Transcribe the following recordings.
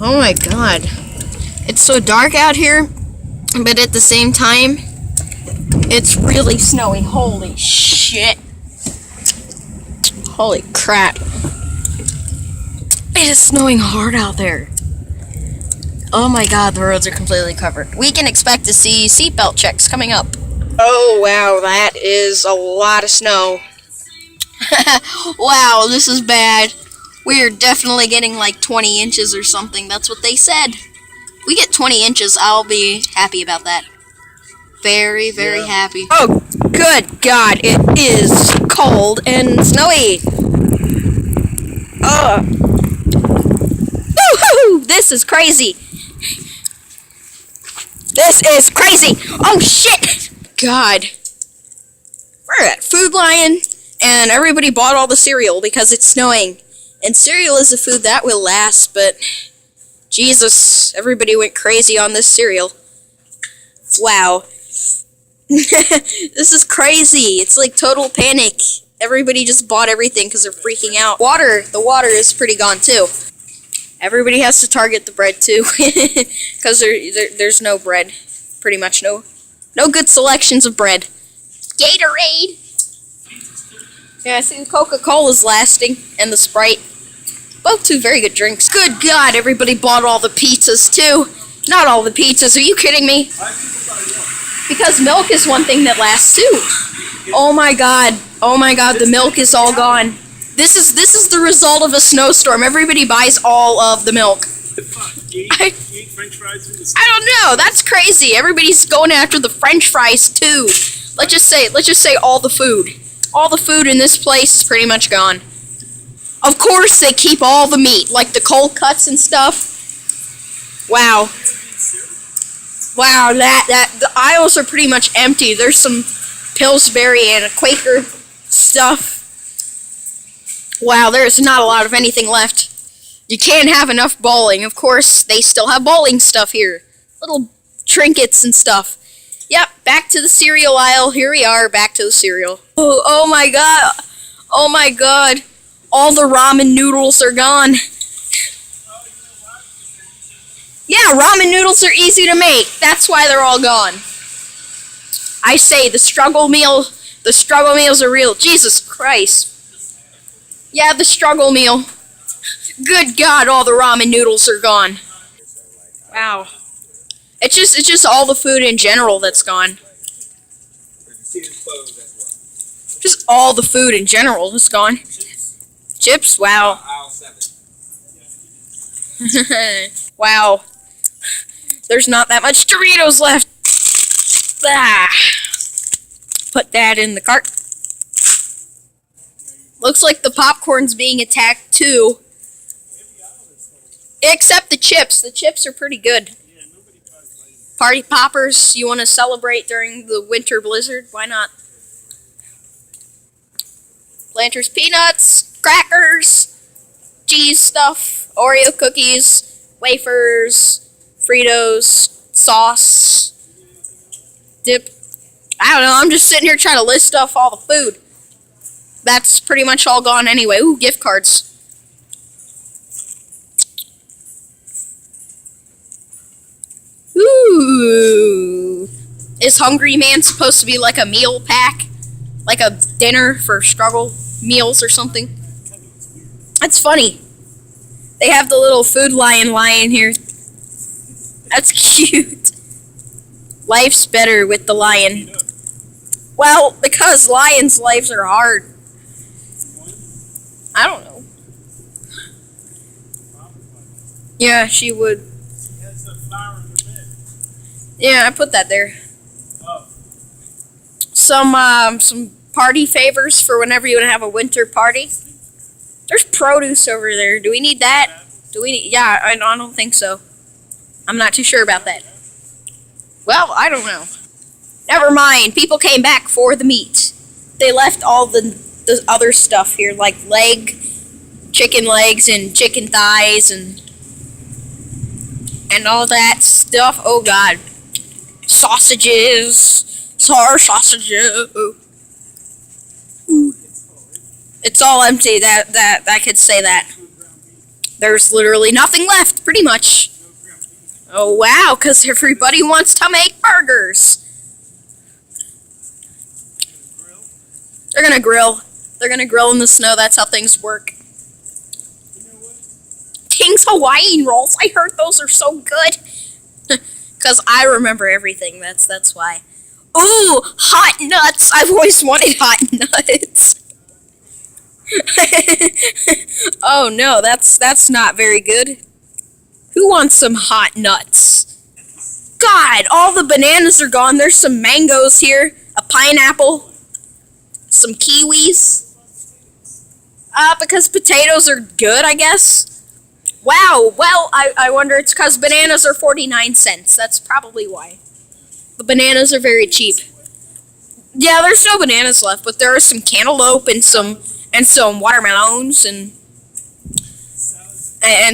Oh my god. It's so dark out here, but at the same time, it's really snowy. Holy shit. Holy crap. It is snowing hard out there. Oh my god, the roads are completely covered. We can expect to see seatbelt checks coming up. Oh wow, that is a lot of snow. Wow, this is bad. We're definitely getting like 20 inches or something. That's what they said. We get 20 inches, I'll be happy about that. Very, very happy. Oh, good God, it is cold and snowy. Woohoo! This is crazy. This is crazy. Oh shit! God. We're at Food Lion, and everybody bought all the cereal because it's snowing. And cereal is a food that will last, but Jesus, everybody went crazy on this cereal. Wow. This is crazy. It's like total panic. Everybody just bought everything because they're freaking out. The water is pretty gone too. Everybody has to target the bread too, because there's no bread. Pretty much no good selections of bread. Gatorade. Yeah, I see the Coca-Cola's lasting, and the Sprite. Both two very good drinks. Good God, everybody bought all the pizzas too. Not all the pizzas, are you kidding me? Because milk is one thing that lasts too. Oh my God, the milk is all gone. This is the result of a snowstorm. Everybody buys all of the milk. I don't know, that's crazy. Everybody's going after the French fries too. Let's just say all the food. All the food in this place is pretty much gone. Of course, they keep all the meat, like the cold cuts and stuff. Wow. Wow, the aisles are pretty much empty. There's some Pillsbury and a Quaker stuff. Wow, there's not a lot of anything left. You can't have enough bowling. Of course, they still have bowling stuff here. Little trinkets and stuff. Yep, back to the cereal aisle. Here we are, back to the cereal. Oh my God. Oh my God. All the ramen noodles are gone. Yeah, ramen noodles are easy to make. That's why they're all gone. I say the struggle meals are real. Jesus Christ. Yeah, the struggle meal. Good God, all the ramen noodles are gone. Wow. It's just all the food in general that's gone. Just all the food in general is gone. Chips? Wow. Wow. There's not that much Doritos left. Ah. Put that in the cart. Looks like the popcorn's being attacked too. Except the chips. The chips are pretty good. Party poppers, you want to celebrate during the winter blizzard? Why not? Planters peanuts, crackers, cheese stuff, Oreo cookies, wafers, Fritos, sauce, dip. I don't know, I'm just sitting here trying to list off all the food. That's pretty much all gone anyway. Ooh, gift cards. Ooh. Is Hungry Man supposed to be like a meal pack? Like a dinner for struggle meals or something? That's funny. They have the little Food Lion here. That's cute. Life's better with the lion. Well, because lions' lives are hard. I don't know. Yeah, she would. Yeah, I put that there. Some party favors for whenever you want to have a winter party. There's produce over there. Do we need that? Yeah, I don't think so. I'm not too sure about that. Well, I don't know. Never mind. People came back for the meat. They left all the other stuff here, like chicken legs and chicken thighs and all that stuff. Oh God. Sausages. Sausages. Ooh. It's all empty. That I could say that. There's literally nothing left, pretty much. Oh, wow, because everybody wants to make burgers. They're gonna grill. They're gonna grill in the snow. That's how things work. King's Hawaiian rolls. I heard those are so good. Because I remember everything. That's why. Ooh, hot nuts. I've always wanted hot nuts. Oh no, that's not very good. Who wants some hot nuts? God, all the bananas are gone. There's some mangoes here, a pineapple, some kiwis. Because potatoes are good, I guess. Wow, well, I wonder it's because bananas are 49 cents. That's probably why. The bananas are very cheap. Yeah, there's no bananas left, but there are some cantaloupe and some watermelons and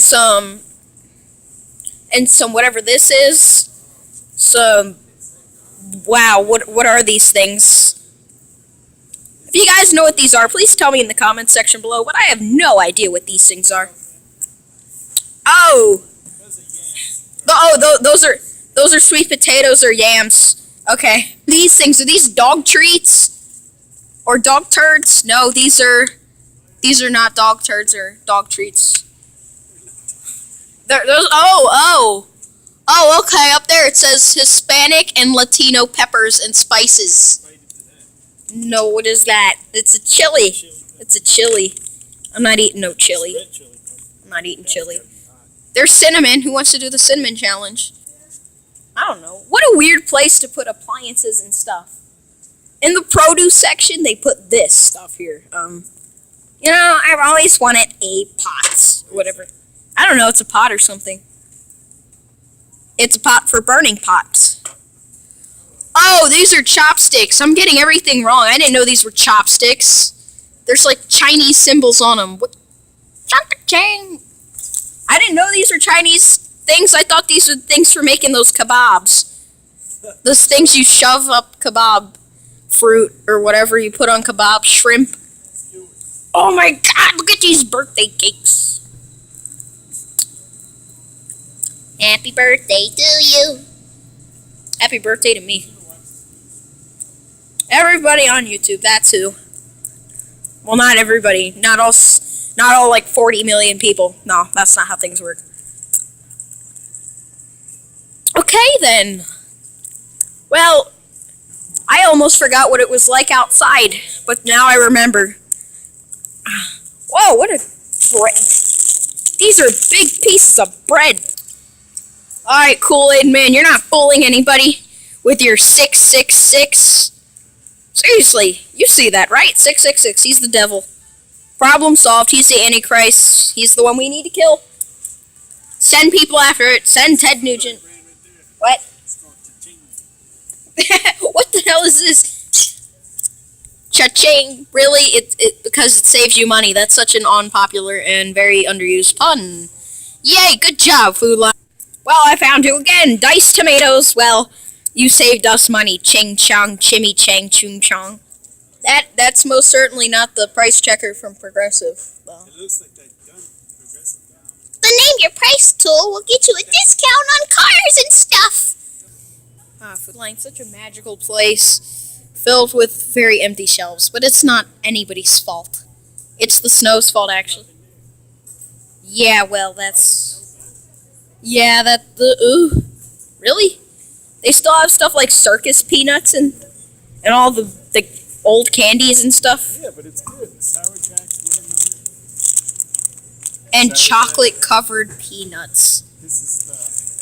some whatever this is. Some, wow, what are these things? If you guys know what these are, please tell me in the comments section below, but I have no idea what these things are. Oh! Those are sweet potatoes or yams. Okay. These things, are these dog treats? Or dog turds? No, these are not dog turds or dog treats. Oh, okay, up there it says Hispanic and Latino peppers and spices. No, what is that? It's a chili. It's a chili. I'm not eating no chili. I'm not eating chili. There's cinnamon. Who wants to do the cinnamon challenge? I don't know. What a weird place to put appliances and stuff. In the produce section, they put this stuff here. You know, I've always wanted a pot. Or whatever. I don't know. It's a pot or something. It's a pot for burning pots. Oh, these are chopsticks. I'm getting everything wrong. I didn't know these were chopsticks. There's like Chinese symbols on them. What? I didn't know these were Chinese things. I thought these were things for making those kebabs. Those things you shove up kebab fruit or whatever you put on kebab, shrimp. Oh my god, look at these birthday cakes. Happy birthday to you. Happy birthday to me. Everybody on YouTube, that's who. Well, not everybody. Not all like 40 million people. No, that's not how things work. Okay, then. Well, I almost forgot what it was like outside, but now I remember. Whoa, what a bread. These are big pieces of bread. Alright, Kool-Aid Man, you're not fooling anybody with your 666. Seriously, you see that, right? 666, he's the devil. Problem solved, he's the Antichrist. He's the one we need to kill. Send people after it. Send Ted Nugent. What? What the hell is this? Cha-ching. Really? Because it saves you money. That's such an unpopular and very underused pun. Yay, good job, Food Lion. Well, I found you again. Diced tomatoes. Well, you saved us money. Ching chong, chimmy chang, chung chong. That's most certainly not the price checker from Progressive. Well. It looks like they've done Progressive. The Name Your Price tool will get you a discount on cars and stuff. Food Lion, such a magical place, filled with very empty shelves. But it's not anybody's fault. It's the snow's fault, actually. Yeah, well, really? They still have stuff like circus peanuts and all the old candies and stuff. Yeah, but it's good. The Sour Jacks, watermelon. And chocolate-covered peanuts. This is the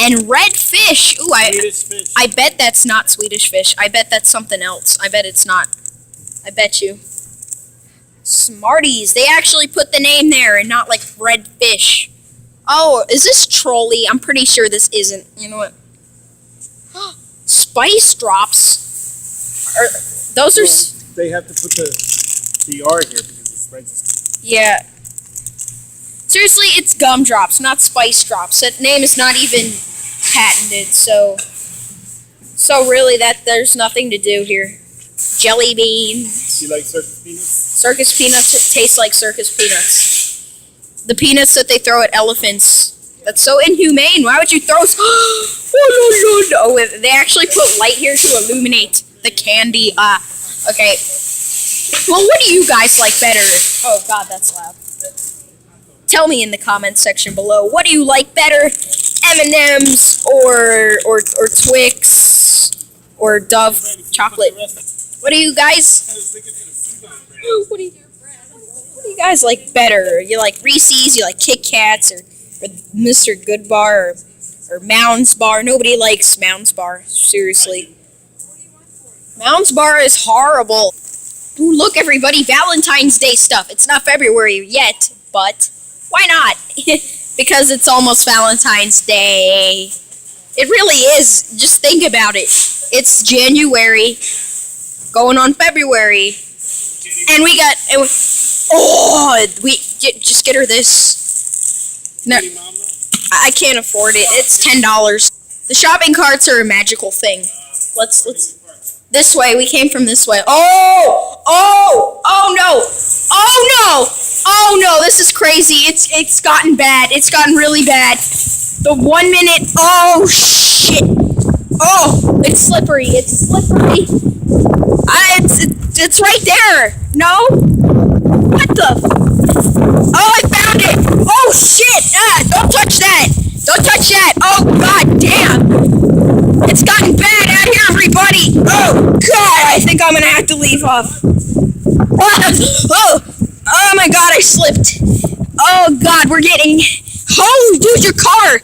And red fish. Ooh, Swedish fish. I bet that's not Swedish fish. I bet that's something else. I bet it's not. I bet you. Smarties. They actually put the name there and not like red fish. Oh, is this Trolley? I'm pretty sure this isn't. You know what? Spice drops. Those are. They have to put the R here because it's registered. Yeah. Seriously, it's gumdrops, not spice drops. That name is not even patented, so really there's nothing to do here. Jelly beans. You like circus peanuts? Circus peanuts taste like circus peanuts. The peanuts that they throw at elephants. That's so inhumane. Why would you throw? Oh no! They actually put light here to illuminate the candy. Okay. Well, what do you guys like better? Oh God, that's loud. Tell me in the comments section below. What do you like better? M&M's or Twix or Dove chocolate? What do you guys? What do you guys like better? You like Reese's? You like Kit Kats or Mr. Goodbar or Mounds Bar? Nobody likes Mounds Bar. Seriously, Mounds Bar is horrible. Ooh, look, everybody! Valentine's Day stuff. It's not February yet, but why not? Because it's almost Valentine's Day. It really is. Just think about it. It's January, going on February, and we got. Just get her this. No, I can't afford it. It's $10. The shopping carts are a magical thing. Let's this way. We came from this way. Oh no! This is crazy. It's gotten bad. It's gotten really bad. The 1 minute. Oh shit! Oh, it's slippery. It's slippery. It's right there. No. What the? Oh, I found it. Oh shit! Don't touch that. Don't touch that. Oh God damn! It's gotten bad out here, everybody. Oh God! I think I'm gonna have to leave off. Oh my God! I slipped. Oh God! We're getting. Oh, dude, your car.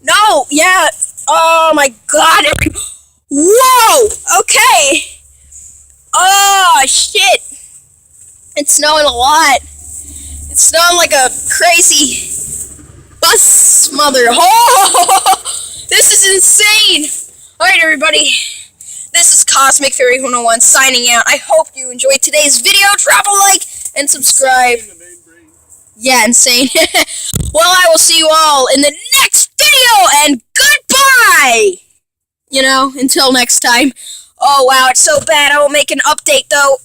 No. Yeah. Oh my God! Whoa! Okay. Oh shit! It's snowing a lot. It's snowing like a crazy bus mother. Oh, this is insane. All right, everybody. This is Cosmic Theory 101 signing out. I hope you enjoyed today's video. Drop a like and subscribe. Yeah, insane. Well, I will see you all in the next video, and goodbye. Until next time. Oh, wow, it's so bad. I will make an update, though.